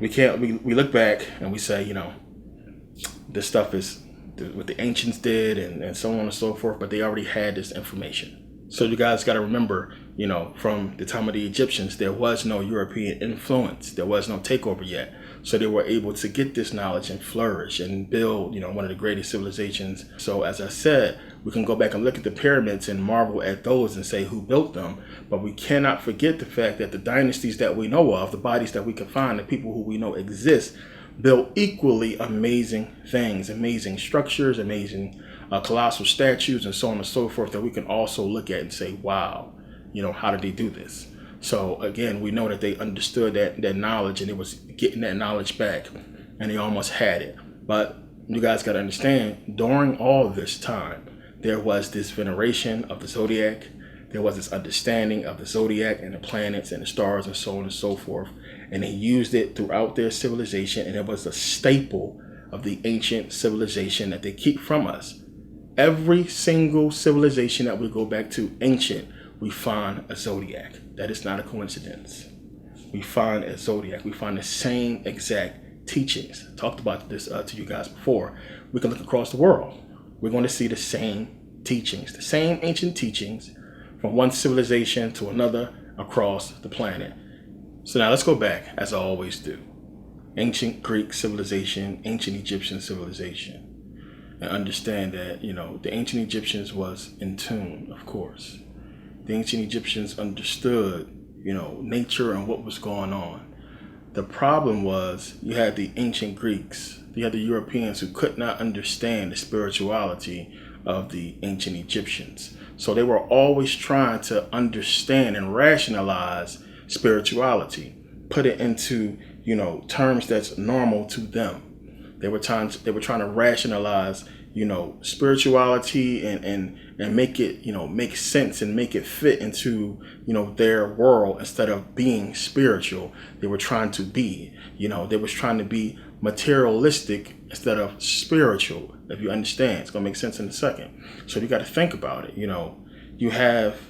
we look back and we say, this stuff is what the ancients did and so on and so forth, but they already had this information. So you guys got to remember, from the time of the Egyptians, there was no European influence. There was no takeover yet. So they were able to get this knowledge and flourish and build, one of the greatest civilizations. So as I said, we can go back and look at the pyramids and marvel at those and say who built them. But we cannot forget the fact that the dynasties that we know of, the bodies that we can find, the people who we know exist, built equally amazing things, amazing structures, amazing colossal statues, and so on and so forth, that we can also look at and say, wow, how did they do this? So again, we know that they understood that knowledge, and it was getting that knowledge back, and they almost had it. But you guys got to understand, during all this time, there was this veneration of the zodiac. There was this understanding of the zodiac and the planets and the stars and so on and so forth. And they used it throughout their civilization, and it was a staple of the ancient civilization that they keep from us. Every single civilization that we go back to ancient, we find a zodiac. That is not a coincidence. We find a zodiac. We find the same exact teachings. I talked about this to you guys before. We can look across the world. We're going to see the same teachings, the same ancient teachings from one civilization to another across the planet. So now let's go back, as I always do. Ancient Greek civilization, ancient Egyptian civilization. And understand that, the ancient Egyptians was in tune, of course. The ancient Egyptians understood, nature and what was going on. The problem was you had the ancient Greeks, you had the Europeans who could not understand the spirituality of the ancient Egyptians. So they were always trying to understand and rationalize spirituality, put it into, terms that's normal to them. They were trying to rationalize, spirituality and make it, make sense and make it fit into, their world instead of being spiritual. They were trying to be, they was trying to be materialistic instead of spiritual. If you understand, it's going to make sense in a second. So you got to think about it. You have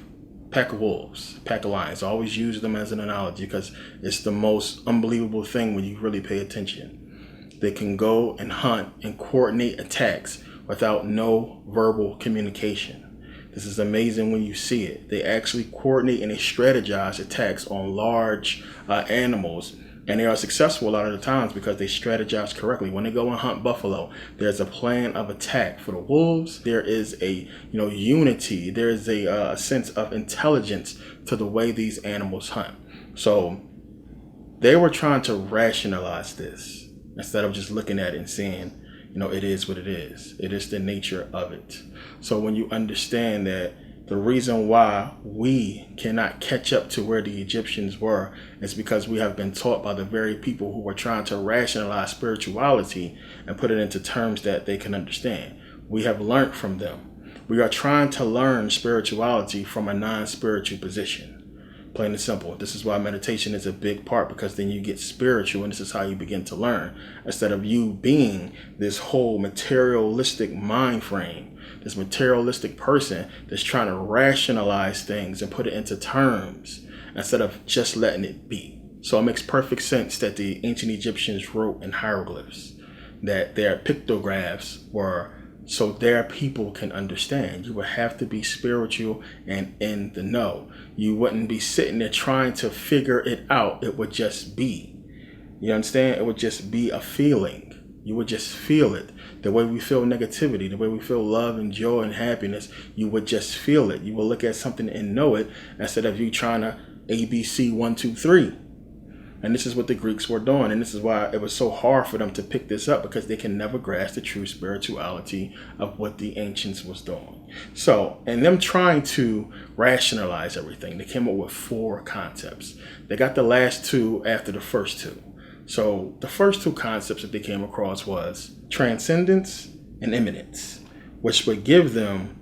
pack of wolves, pack of lions. I always use them as an analogy because it's the most unbelievable thing when you really pay attention. They can go and hunt and coordinate attacks without no verbal communication. This is amazing when you see it. They actually coordinate and they strategize attacks on large animals. And they are successful a lot of the times because they strategize correctly. When they go and hunt buffalo, there's a plan of attack. For the wolves, there is a unity. There is a sense of intelligence to the way these animals hunt. So they were trying to rationalize this instead of just looking at it and saying, it is what it is. It is the nature of it. So when you understand that the reason why we cannot catch up to where the Egyptians were is because we have been taught by the very people who were trying to rationalize spirituality and put it into terms that they can understand. We have learned from them. We are trying to learn spirituality from a non-spiritual position. Plain and simple. This is why meditation is a big part, because then you get spiritual and this is how you begin to learn. Instead of you being this whole materialistic mind frame, this materialistic person that's trying to rationalize things and put it into terms instead of just letting it be. So it makes perfect sense that the ancient Egyptians wrote in hieroglyphs, that their pictographs were so their people can understand. You would have to be spiritual and in the know. You wouldn't be sitting there trying to figure it out. It would just be. You understand? It would just be a feeling. You would just feel it. The way we feel negativity, the way we feel love and joy and happiness, you would just feel it. You will look at something and know it instead of you trying to ABC 1, 2, 3. And this is what the Greeks were doing. And this is why it was so hard for them to pick this up, because they can never grasp the true spirituality of what the ancients was doing. So, and them trying to rationalize everything, they came up with 4 concepts. They got the last 2 after the first 2. So the first 2 concepts that they came across was transcendence and immanence, which would give them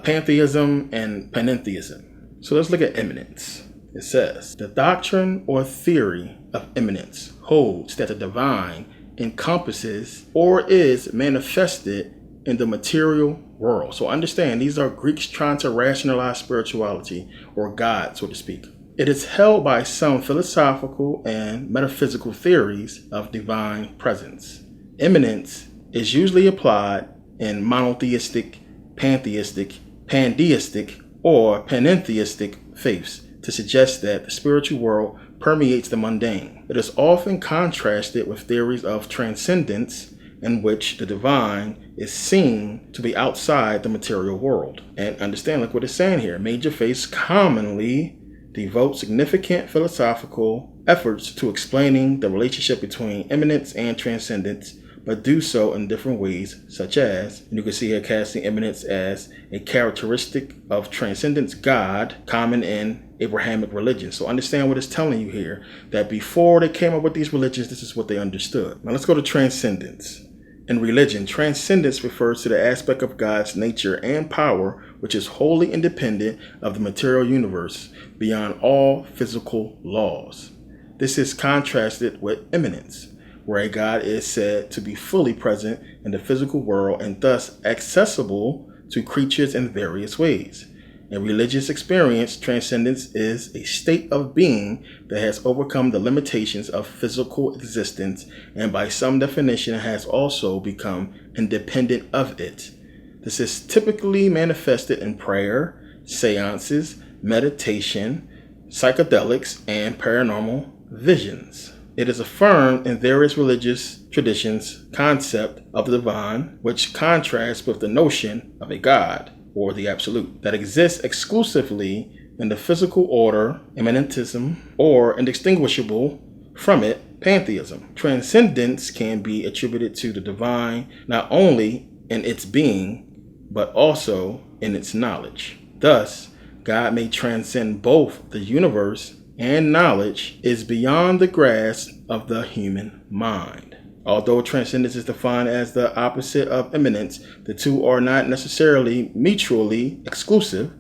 pantheism and pantheism. So let's look at immanence. It says, the doctrine or theory of immanence holds that the divine encompasses or is manifested in the material world. So understand, these are Greeks trying to rationalize spirituality, or God, so to speak. It is held by some philosophical and metaphysical theories of divine presence. Immanence is usually applied in monotheistic, pantheistic, pandeistic, or panentheistic faiths to suggest that the spiritual world permeates the mundane. It is often contrasted with theories of transcendence, in which the divine is seen to be outside the material world. And understand, look what it's saying here. Major faiths commonly devote significant philosophical efforts to explaining the relationship between immanence and transcendence, but do so in different ways, such as, and you can see here casting immanence as a characteristic of transcendence, God, common in Abrahamic religion. So understand what it's telling you here, that before they came up with these religions, this is what they understood. Now let's go to transcendence. In religion, transcendence refers to the aspect of God's nature and power which is wholly independent of the material universe, beyond all physical laws. This is contrasted with immanence, where a God is said to be fully present in the physical world and thus accessible to creatures in various ways. In religious experience, transcendence is a state of being that has overcome the limitations of physical existence and by some definition has also become independent of it. This is typically manifested in prayer, seances, meditation, psychedelics, and paranormal visions. It is affirmed in various religious traditions concept of the divine, which contrasts with the notion of a God, or the absolute, that exists exclusively in the physical order, immanentism, or indistinguishable from it, pantheism. Transcendence can be attributed to the divine not only in its being, but also in its knowledge. Thus, God may transcend both the universe and knowledge is beyond the grasp of the human mind. Although transcendence is defined as the opposite of immanence, the two are not necessarily mutually exclusive.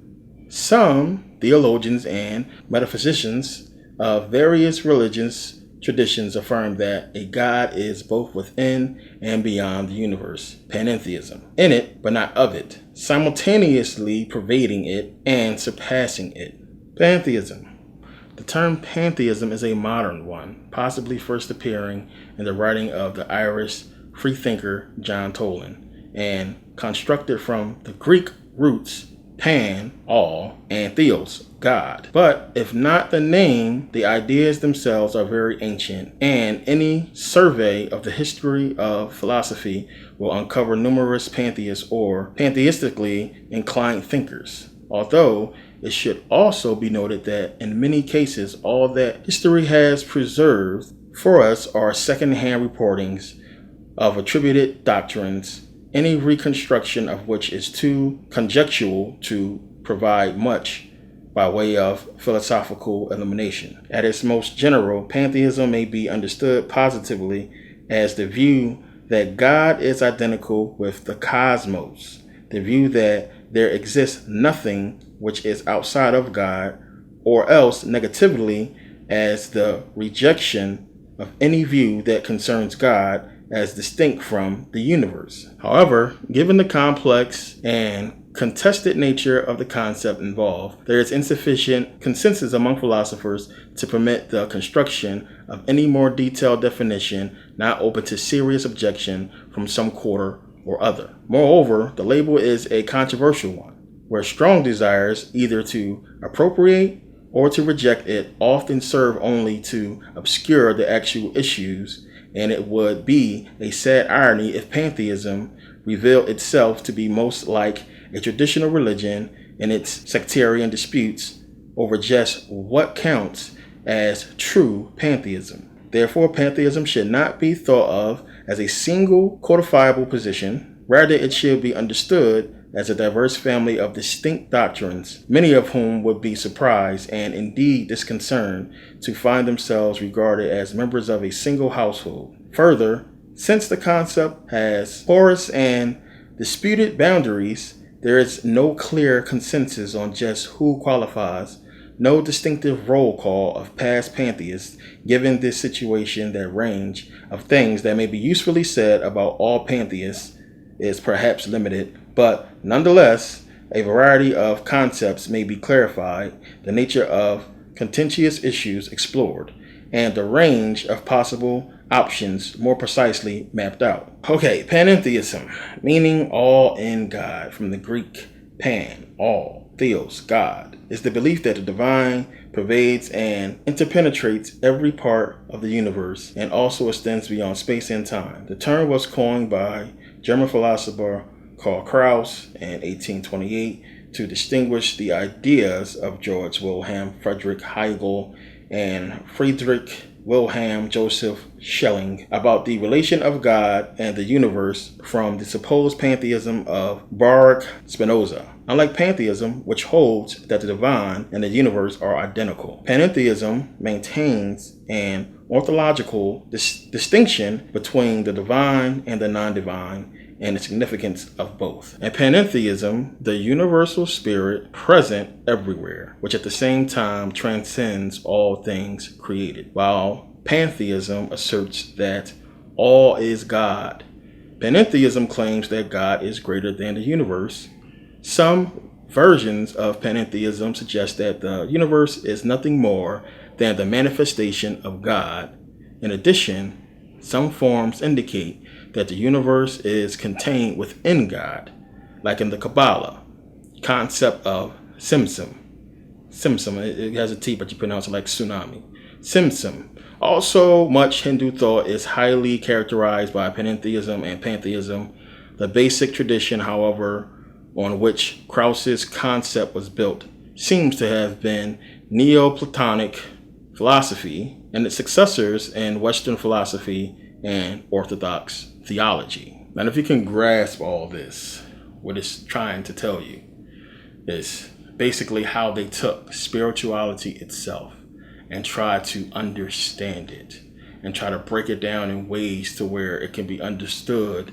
Some theologians and metaphysicians of various religious traditions affirm that a God is both within and beyond the universe, pantheism, in it but not of it, simultaneously pervading it and surpassing it. Pantheism. The term pantheism is a modern one, possibly first appearing in the writing of the Irish freethinker John Toland, and constructed from the Greek roots pan, all, and theos, God. But if not the name, the ideas themselves are very ancient, and any survey of the history of philosophy will uncover numerous pantheists or pantheistically inclined thinkers. Although it should also be noted that in many cases, all that history has preserved for us are second-hand reportings of attributed doctrines, any reconstruction of which is too conjectural to provide much by way of philosophical illumination. At its most general, pantheism may be understood positively as the view that God is identical with the cosmos, the view that there exists nothing which is outside of God, or else negatively as the rejection of any view that concerns God as distinct from the universe. However, given the complex and contested nature of the concept involved, there is insufficient consensus among philosophers to permit the construction of any more detailed definition not open to serious objection from some quarter or other. Moreover, the label is a controversial one, where strong desires either to appropriate or to reject it often serve only to obscure the actual issues, and it would be a sad irony if pantheism revealed itself to be most like a traditional religion in its sectarian disputes over just what counts as true pantheism. Therefore, pantheism should not be thought of as a single codifiable position. Rather, it should be understood as a diverse family of distinct doctrines, many of whom would be surprised and indeed disconcerted to find themselves regarded as members of a single household. Further, since the concept has porous and disputed boundaries, there is no clear consensus on just who qualifies, no distinctive roll call of past pantheists, given this situation. That range of things that may be usefully said about all pantheists is perhaps limited, but nonetheless, a variety of concepts may be clarified. The nature of contentious issues explored, and the range of possible options more precisely mapped out. Okay, pantheism, meaning all in God, from the Greek pan, all, theos, God, is the belief that the divine pervades and interpenetrates every part of the universe and also extends beyond space and time. The term was coined by German philosopher Karl Kraus in 1828 to distinguish the ideas of George Wilhelm Friedrich Hegel and Friedrich Wilhelm Joseph Schelling about the relation of God and the universe from the supposed pantheism of Baruch Spinoza. Unlike pantheism, which holds that the divine and the universe are identical, pantheism maintains an ontological distinction between the divine and the non-divine and the significance of both. In pantheism, the universal spirit present everywhere, which at the same time transcends all things created, while pantheism asserts that all is God. Pantheism claims that God is greater than the universe. Some versions of pantheism suggest that the universe is nothing more than the manifestation of God. In addition, some forms indicate that the universe is contained within God, like in the Kabbalah concept of Simsim. Simsim, it has a T, but you pronounce it like tsunami. Simsim. Also, much Hindu thought is highly characterized by pantheism and pantheism. The basic tradition, however, on which Krauss's concept was built, seems to have been Neoplatonic philosophy and its successors in Western philosophy and Orthodox theology. Now, if you can grasp all this, what it's trying to tell you is basically how they took spirituality itself and tried to understand it and try to break it down in ways to where it can be understood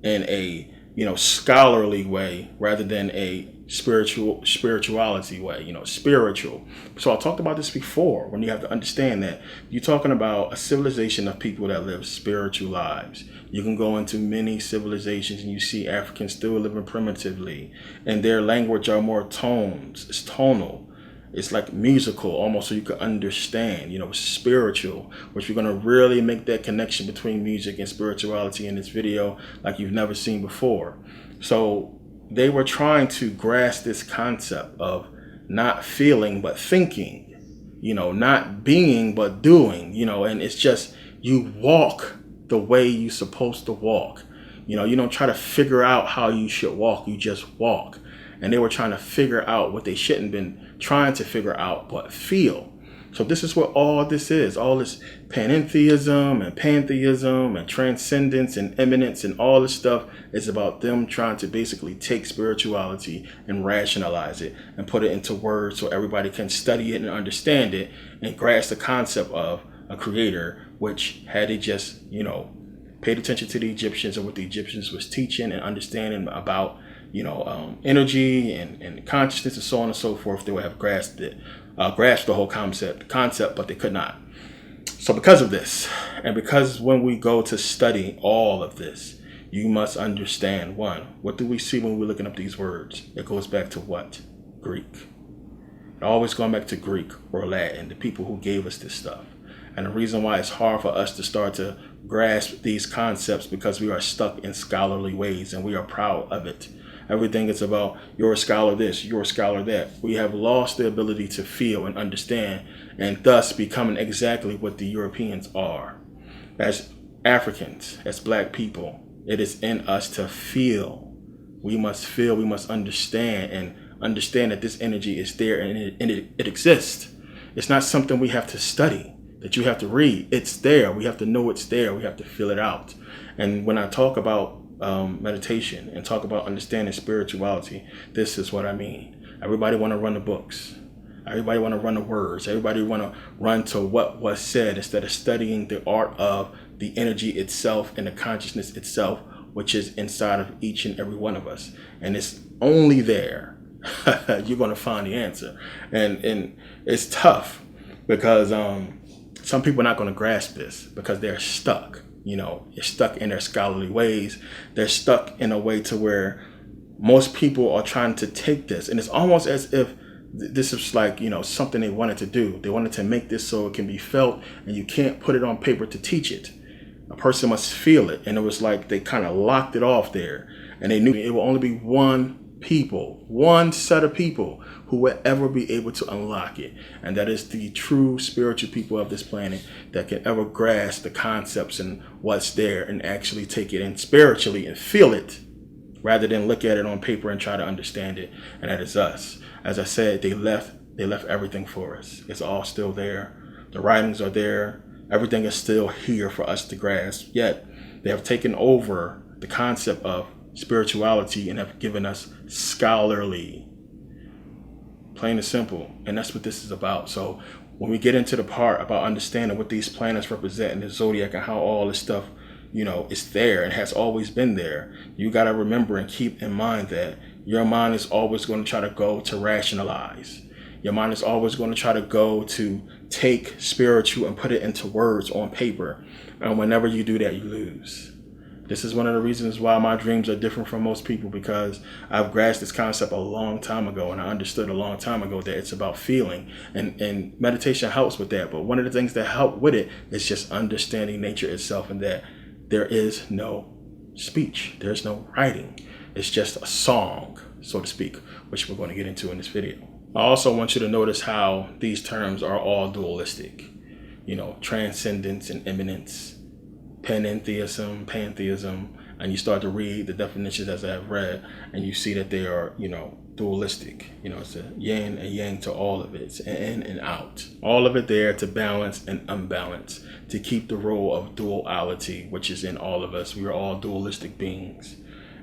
in a scholarly way rather than a spirituality way, spiritual. So I talked about this before, when you have to understand that you're talking about a civilization of people that live spiritual lives. You can go into many civilizations and you see Africans still living primitively, and their language are more tones. It's tonal. It's like musical almost, so you can understand, spiritual, which we're going to really make that connection between music and spirituality in this video like you've never seen before. So they were trying to grasp this concept of not feeling but thinking, not being but doing, and it's just you walk the way you're supposed to walk. You don't try to figure out how you should walk, you just walk. And they were trying to figure out what they shouldn't been trying to figure out, but feel. So this is what all this is. All this pantheism and transcendence and immanence and all this stuff is about them trying to basically take spirituality and rationalize it and put it into words so everybody can study it and understand it and grasp the concept of a creator, which had they just, paid attention to the Egyptians and what the Egyptians was teaching and understanding about energy and consciousness and so on and so forth, they would have grasped the whole concept, but they could not. So because of this, and because when we go to study all of this, you must understand, one, what do we see when we're looking up these words? It goes back to what? Greek. Always going back to Greek or Latin, the people who gave us this stuff. And the reason why it's hard for us to start to grasp these concepts because we are stuck in scholarly ways and we are proud of it. Everything is about you're a scholar this, you're a scholar that. We have lost the ability to feel and understand, and thus becoming exactly what the Europeans are. As Africans, as Black people, it is in us to feel. We must feel, we must understand, and understand that this energy is there and it exists. It's not something we have to study, that you have to read. It's there. We have to know it's there. We have to feel it out. And when I talk about meditation and talk about understanding spirituality, this is what I mean. Everybody want to run the books. Everybody want to run the words. Everybody want to run to what was said instead of studying the art of the energy itself and the consciousness itself, which is inside of each and every one of us. And it's only there you're going to find the answer. And it's tough because some people are not going to grasp this because they're stuck. You're stuck in their scholarly ways. They're stuck in a way to where most people are trying to take this. And it's almost as if this is like, something they wanted to do. They wanted to make this so it can be felt, and you can't put it on paper to teach it. A person must feel it. And it was like they kind of locked it off there, and they knew it will only be one set of people who will ever be able to unlock it. And that is the true spiritual people of this planet that can ever grasp the concepts and what's there and actually take it in spiritually and feel it, rather than look at it on paper and try to understand it. And that is us. As I said, they left everything for us. It's all still there. The writings are there. Everything is still here for us to grasp. Yet they have taken over the concept of spirituality and have given us scholarly. Plain and simple. And that's what this is about. So when we get into the part about understanding what these planets represent in the zodiac and how all this stuff, is there and has always been there, you got to remember and keep in mind that your mind is always going to try to go to rationalize. Your mind is always going to try to go to take spiritual and put it into words on paper. And whenever you do that, you lose. This is one of the reasons why my dreams are different from most people, because I've grasped this concept a long time ago, and I understood a long time ago that it's about feeling, and meditation helps with that. But one of the things that help with it is just understanding nature itself, and that there is no speech. There's no writing. It's just a song, so to speak, which we're going to get into in this video. I also want you to notice how these terms are all dualistic. Transcendence and immanence, Pantheism, and you start to read the definitions as I have read, and you see that they are, dualistic. It's a yin and yang to all of it. It's in and out. All of it there to balance and unbalance, to keep the role of duality, which is in all of us. We are all dualistic beings.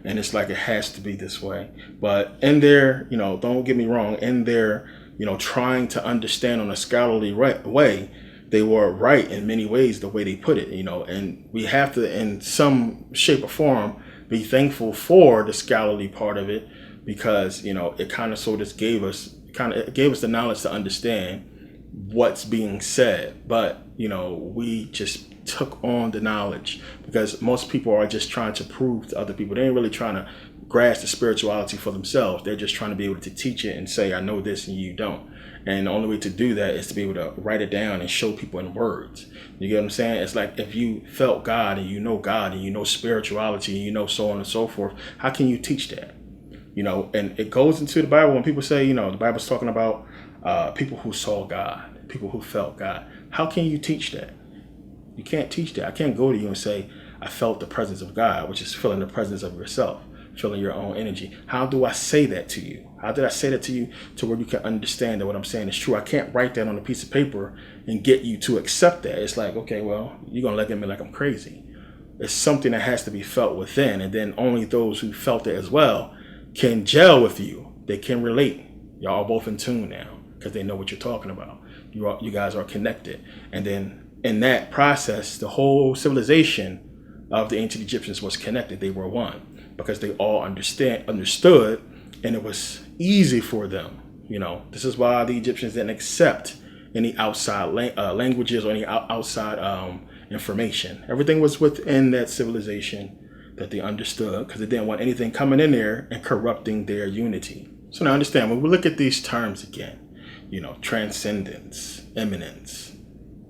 And it's like it has to be this way. But in there, don't get me wrong, in there, trying to understand on a scholarly way, they were right in many ways the way they put it, and we have to, in some shape or form, be thankful for the scholarly part of it, because, it kind of sort of gave us the knowledge to understand what's being said. But, we just took on the knowledge, because most people are just trying to prove to other people. They ain't really trying to grasp the spirituality for themselves. They're just trying to be able to teach it and say, I know this and you don't. And the only way to do that is to be able to write it down and show people in words. You get what I'm saying? It's like, if you felt God and you know spirituality and so on and so forth, how can you teach that? And it goes into the Bible when people say, the Bible's talking about people who saw God, people who felt God. How can you teach that? You can't teach that. I can't go to you and say, I felt the presence of God, which is feeling the presence of yourself, feeling your own energy. How do I say that to you? How did I say that to you to where you can understand that what I'm saying is true? I can't write that on a piece of paper and get you to accept that. It's like, okay, well, you're going to look at me like I'm crazy. It's something that has to be felt within, and then only those who felt it as well can gel with you. They can relate. Y'all are both in tune now because they know what you're talking about. You guys are connected. And then in that process, the whole civilization of the ancient Egyptians was connected. They were one because they all understood, and it was easy for them. This is why the Egyptians didn't accept any outside languages or any outside information. Everything was within that civilization that they understood, because they didn't want anything coming in there and corrupting their unity. So now understand, when we look at these terms again, transcendence, immanence,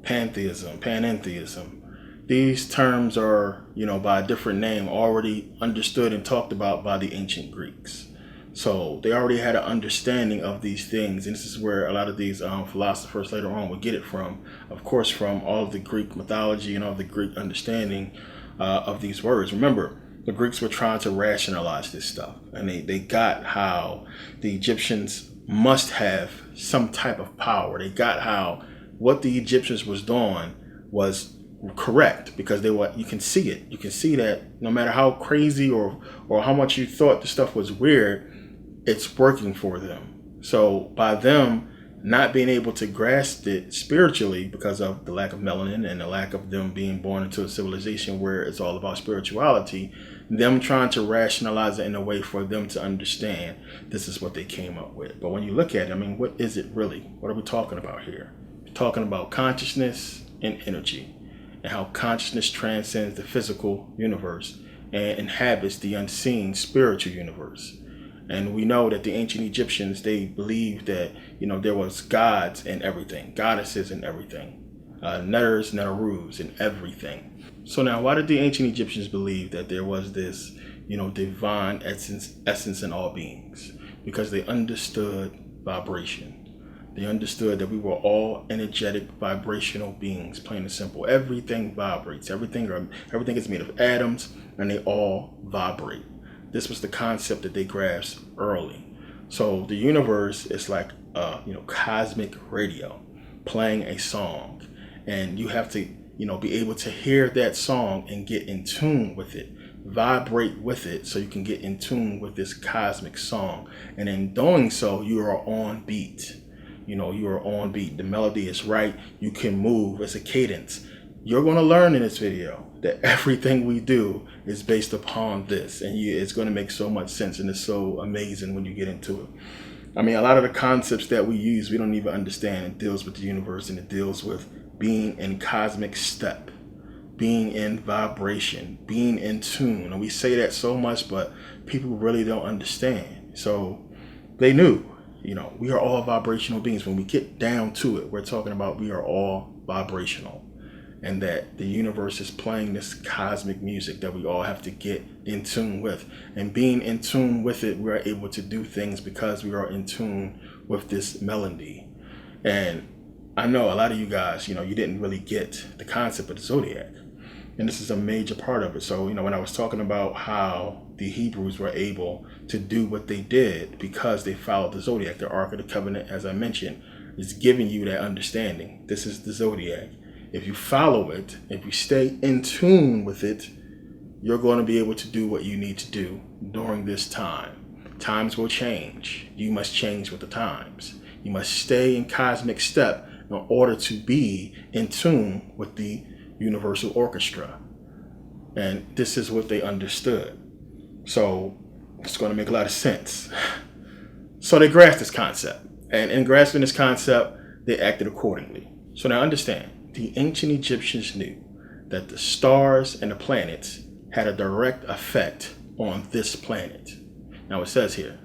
pantheism, these terms are, by a different name, already understood and talked about by the ancient Greeks. So they already had an understanding of these things. And this is where a lot of these philosophers later on would get it from. Of course, from all of the Greek mythology and all of the Greek understanding of these words. Remember, the Greeks were trying to rationalize this stuff. And they got how the Egyptians must have some type of power. They got how what the Egyptians was doing was correct, because you can see it. You can see that no matter how crazy or how much you thought the stuff was weird, it's working for them. So by them not being able to grasp it spiritually because of the lack of melanin and the lack of them being born into a civilization where it's all about spirituality, them trying to rationalize it in a way for them to understand, this is what they came up with. But when you look at it, what is it really? What are we talking about here? We're talking about consciousness and energy, and how consciousness transcends the physical universe and inhabits the unseen spiritual universe. And we know that the ancient Egyptians, they believed that, there was gods in everything, goddesses in everything, netters, netterus in everything. So now, why did the ancient Egyptians believe that there was this, divine essence in all beings? Because they understood vibration. They understood that we were all energetic, vibrational beings, plain and simple. Everything vibrates. Everything is made of atoms, and they all vibrate. This was the concept that they grasped early. So the universe is like, cosmic radio playing a song, and you have to, be able to hear that song and get in tune with it, vibrate with it, so you can get in tune with this cosmic song. And in doing so, you are on beat. You are on beat. The melody is right. You can move. It's a cadence. You're going to learn in this video that everything we do is based upon this, and it's going to make so much sense, and it's so amazing when you get into it. I mean, a lot of the concepts that we use, we don't even understand. It deals with the universe, and it deals with being in cosmic step, being in vibration, being in tune. And we say that so much, but people really don't understand. So they knew, we are all vibrational beings. When we get down to it, we're talking about we are all vibrational, and that the universe is playing this cosmic music that we all have to get in tune with. And being in tune with it, we're able to do things because we are in tune with this melody. And I know a lot of you guys, you didn't really get the concept of the zodiac. And this is a major part of it. So, when I was talking about how the Hebrews were able to do what they did because they followed the zodiac, the Ark of the Covenant, as I mentioned, is giving you that understanding. This is the zodiac. If you follow it, if you stay in tune with it, you're going to be able to do what you need to do during this time. Times will change. You must change with the times. You must stay in cosmic step in order to be in tune with the universal orchestra. And this is what they understood. So it's going to make a lot of sense. So they grasped this concept. And in grasping this concept, they acted accordingly. So now understand, the ancient Egyptians knew that the stars and the planets had a direct effect on this planet. Now it says here,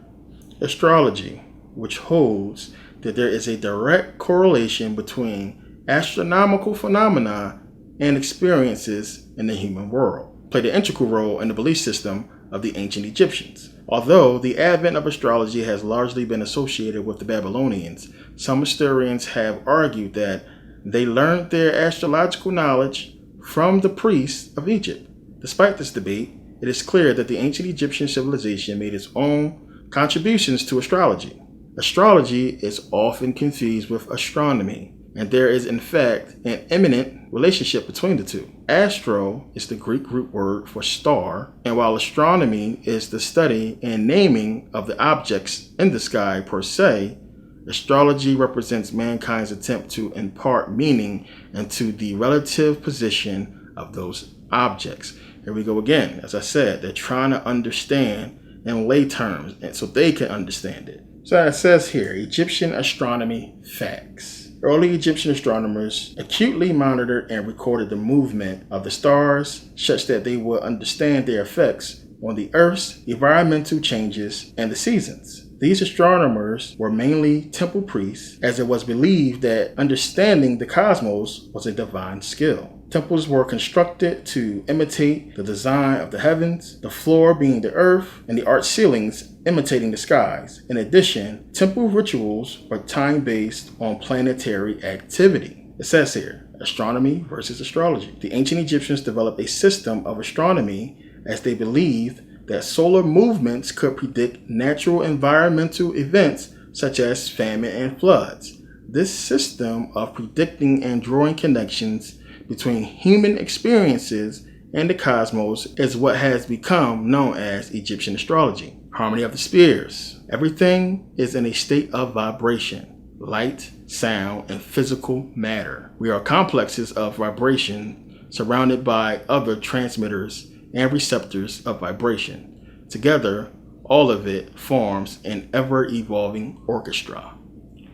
astrology, which holds that there is a direct correlation between astronomical phenomena and experiences in the human world, played an integral role in the belief system of the ancient Egyptians. Although the advent of astrology has largely been associated with the Babylonians, some historians have argued that they learned their astrological knowledge from the priests of Egypt. Despite this debate, it is clear that the ancient Egyptian civilization made its own contributions to astrology. Astrology is often confused with astronomy, and there is in fact an imminent relationship between the two. Astro is the Greek root word for star, and while astronomy is the study and naming of the objects in the sky per se, astrology represents mankind's attempt to impart meaning into the relative position of those objects. Here we go again. As I said, they're trying to understand in lay terms, and so they can understand it. So it says here, Egyptian astronomy facts. Early Egyptian astronomers acutely monitored and recorded the movement of the stars such that they would understand their effects on the Earth's environmental changes and the seasons. These astronomers were mainly temple priests, as it was believed that understanding the cosmos was a divine skill. Temples were constructed to imitate the design of the heavens, the floor being the earth, and the arched ceilings imitating the skies. In addition, temple rituals were time-based on planetary activity. It says here, astronomy versus astrology. The ancient Egyptians developed a system of astronomy as they believed that solar movements could predict natural environmental events such as famine and floods. This system of predicting and drawing connections between human experiences and the cosmos is what has become known as Egyptian astrology. Harmony of the spheres. Everything is in a state of vibration, light, sound, and physical matter. We are complexes of vibration surrounded by other transmitters and receptors of vibration. Together, all of it forms an ever-evolving orchestra.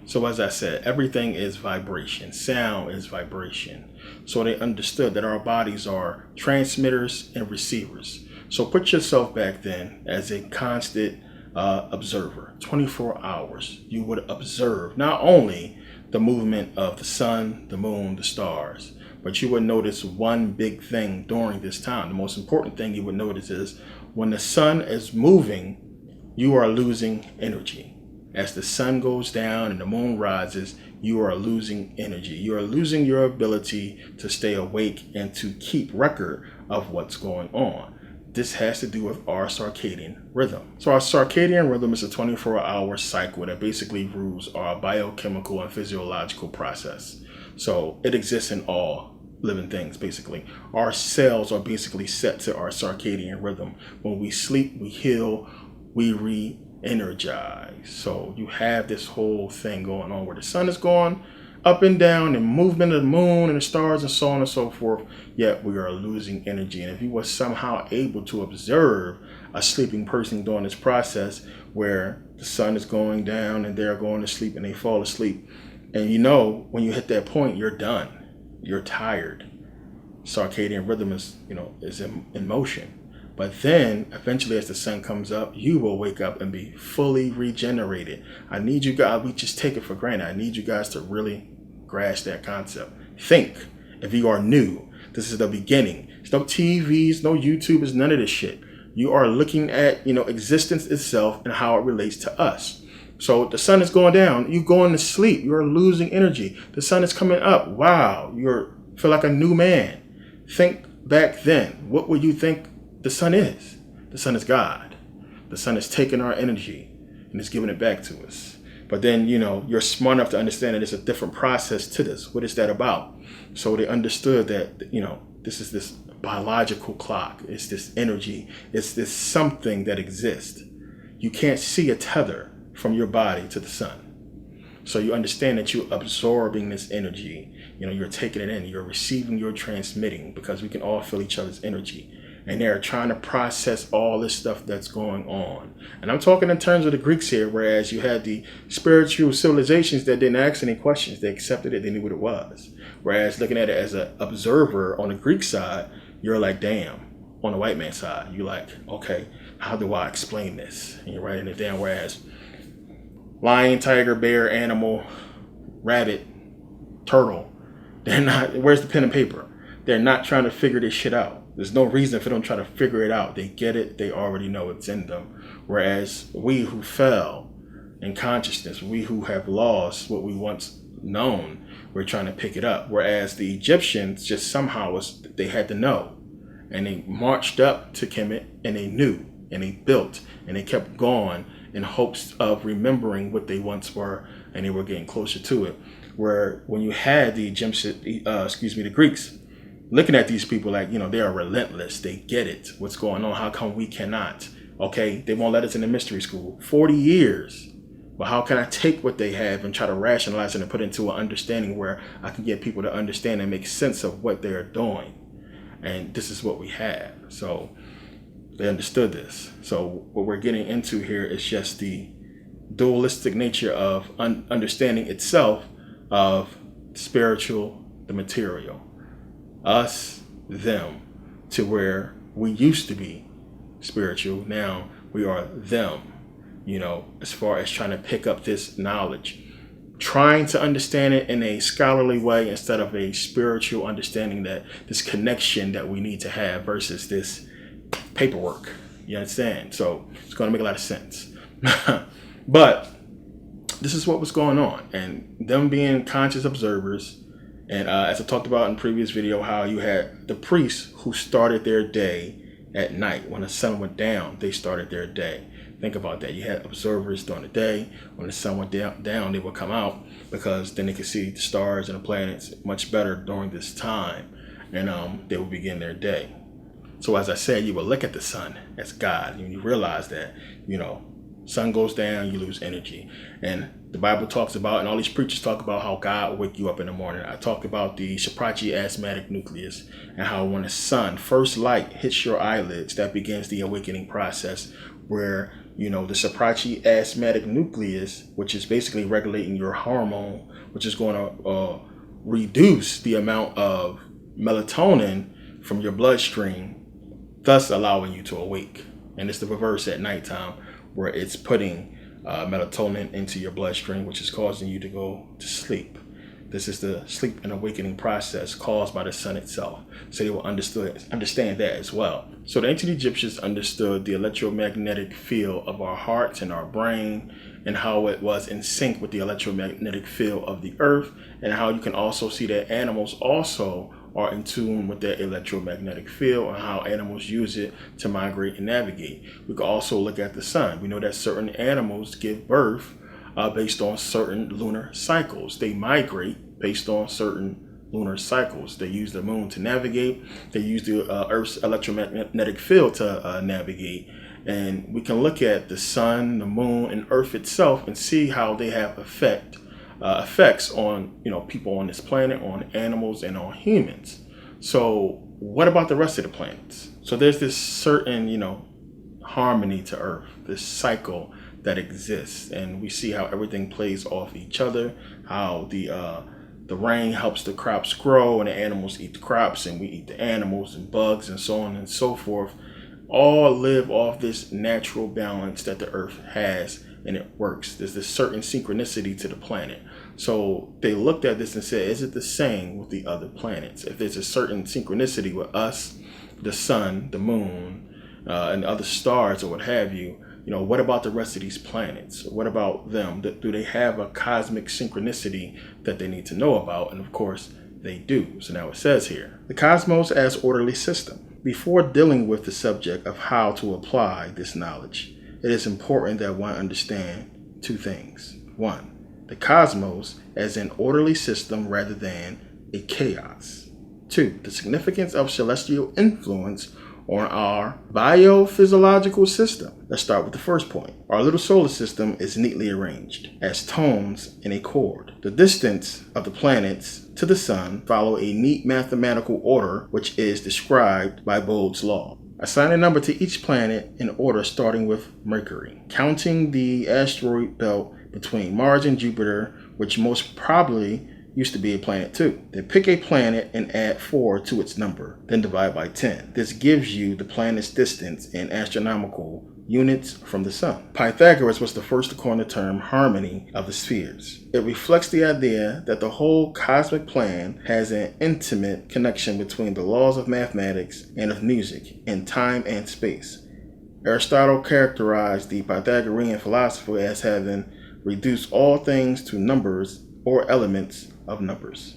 So as I said, everything is vibration. Sound is vibration. So they understood that our bodies are transmitters and receivers. So put yourself back then as a constant observer. 24 hours. You would observe not only the movement of the sun, the moon, the stars, but you would notice one big thing during this time. The most important thing you would notice is when the sun is moving, you are losing energy. As the sun goes down and the moon rises, you are losing energy. You are losing your ability to stay awake and to keep record of what's going on. This has to do with our circadian rhythm. So our circadian rhythm is a 24-hour cycle that basically rules our biochemical and physiological process. So it exists in all living things, basically. Our cells are basically set to our circadian rhythm. When we sleep, we heal, we re-energize. So you have this whole thing going on where the sun is going up and down and movement of the moon and the stars and so on and so forth, yet we are losing energy. And if you were somehow able to observe a sleeping person during this process where the sun is going down and they're going to sleep and they fall asleep, and you know when you hit that point, you're done. You're tired. Circadian rhythm is in motion. But then eventually as the sun comes up, you will wake up and be fully regenerated. I need you guys, we just take it for granted. I need you guys to really grasp that concept. Think, if you are new, this is the beginning. There's no TVs, no YouTubers, none of this shit. You are looking at, existence itself and how it relates to us. So the sun is going down, you going to sleep, you're losing energy. The sun is coming up. Wow, you feel like a new man. Think back then. What would you think the sun is? The sun is God. The sun is taking our energy and is giving it back to us. But then, you're smart enough to understand that there's a different process to this. What is that about? So they understood that, this is this biological clock. It's this energy. It's this something that exists. You can't see a tether from your body to the sun. So you understand that you're absorbing this energy. You're taking it in. You're receiving, you're transmitting, because we can all feel each other's energy. And they're trying to process all this stuff that's going on. And I'm talking in terms of the Greeks here, whereas you had the spiritual civilizations that didn't ask any questions. They accepted it. They knew what it was. Whereas looking at it as an observer on the Greek side, you're like, damn. On the white man's side, you're like, okay, how do I explain this? And you're writing it down. Whereas lion, tiger, bear, animal, rabbit, turtle, they're not, where's the pen and paper? They're not trying to figure this shit out. There's no reason for them to try to figure it out. They get it. They already know it's in them. Whereas we who fell in consciousness, we who have lost what we once known, we're trying to pick it up. Whereas the Egyptians just somehow they had to know. And they marched up to Kemet and they knew and they built and they kept going in hopes of remembering what they once were, and they were getting closer to it. Where when you had the the Greeks, looking at these people like, they are relentless. They get it. What's going on? How come we cannot? Okay, they won't let us in the mystery school. 40 years. Well, how can I take what they have and try to rationalize it and put it into an understanding where I can get people to understand and make sense of what they're doing? And this is what we have. So they understood this. So what we're getting into here is just the dualistic nature of understanding itself of spiritual, the material. Us, them, to where we used to be spiritual. Now we are them, as far as trying to pick up this knowledge, trying to understand it in a scholarly way instead of a spiritual understanding, that this connection that we need to have versus this paperwork. You understand? So it's going to make a lot of sense. But this is what was going on, and them being conscious observers. And as I talked about in the previous video, how you had the priests who started their day at night. When the sun went down, they started their day. Think about that. You had observers during the day. When the sun went down, they would come out, because then they could see the stars and the planets much better during this time. And they would begin their day. So as I said, you would look at the sun as God, and you realize that, sun goes down, you lose energy. And the Bible talks about, and all these preachers talk about, how God will wake you up in the morning. I talked about the suprachiasmatic nucleus, and how when the sun, first light, hits your eyelids, that begins the awakening process, where, the suprachiasmatic nucleus, which is basically regulating your hormone, which is going to reduce the amount of melatonin from your bloodstream, thus allowing you to awake. And it's the reverse at nighttime, where it's putting melatonin into your bloodstream, which is causing you to go to sleep. This is the sleep and awakening process caused by the sun itself. So they will understand that as well. So the ancient Egyptians understood the electromagnetic field of our hearts and our brain, and how it was in sync with the electromagnetic field of the earth, and how you can also see that animals also are in tune with that electromagnetic field, and how animals use it to migrate and navigate. We can also look at the sun. We know that certain animals give birth based on certain lunar cycles. They migrate based on certain lunar cycles. They use the moon to navigate. They use the Earth's electromagnetic field to navigate. And we can look at the sun, the moon, and Earth itself and see how they have effects on people on this planet, on animals, and on humans. So what about the rest of the planets? So there's this certain harmony to Earth, this cycle that exists, and we see how everything plays off each other, how the rain helps the crops grow, and the animals eat the crops, and we eat the animals and bugs and so on and so forth. All live off this natural balance that the earth has, and it works. There's this certain synchronicity to the planet. So they looked at this and said, is it the same with the other planets? If there's a certain synchronicity with us, the sun, the moon, and other stars or what have you, what about the rest of these planets? What about them? Do they have a cosmic synchronicity that they need to know about? And of course, they do. So now it says here, the cosmos as orderly system. Before dealing with the subject of how to apply this knowledge, it is important that one understand two things. One, the cosmos as an orderly system rather than a chaos. Two, the significance of celestial influence on our biophysiological system. Let's start with the first point. Our little solar system is neatly arranged as tones in a chord. The distance of the planets to the sun follow a neat mathematical order, which is described by Bode's law. Assign a number to each planet in order starting with Mercury, counting the asteroid belt between Mars and Jupiter, which most probably used to be a planet too. Then pick a planet and add 4 to its number, then divide by 10. This gives you the planet's distance in astronomical units from the sun. Pythagoras was the first to coin the term harmony of the spheres. It reflects the idea that the whole cosmic plan has an intimate connection between the laws of mathematics and of music in time and space. Aristotle characterized the Pythagorean philosophy as having reduced all things to numbers or elements of numbers,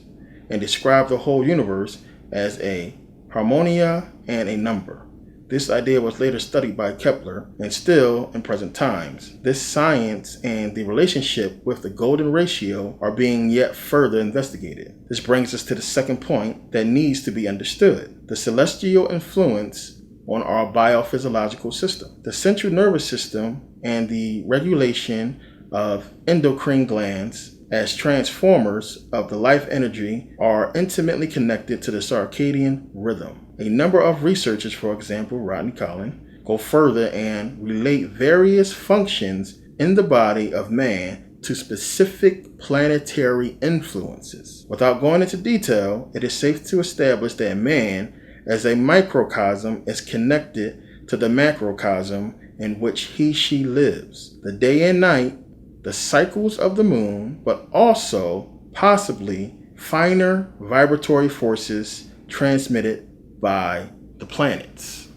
and described the whole universe as a harmonia and a number. This idea was later studied by Kepler, and still in present times, this science and the relationship with the golden ratio are being yet further investigated. This brings us to the second point that needs to be understood: the celestial influence on our biophysiological system. The central nervous system and the regulation of endocrine glands as transformers of the life energy are intimately connected to the circadian rhythm. A number of researchers, for example, Rodney Collin, go further and relate various functions in the body of man to specific planetary influences. Without going into detail, it is safe to establish that man, as a microcosm, is connected to the macrocosm in which he/she lives. The day and night, the cycles of the moon, but also possibly finer vibratory forces transmitted by the planets.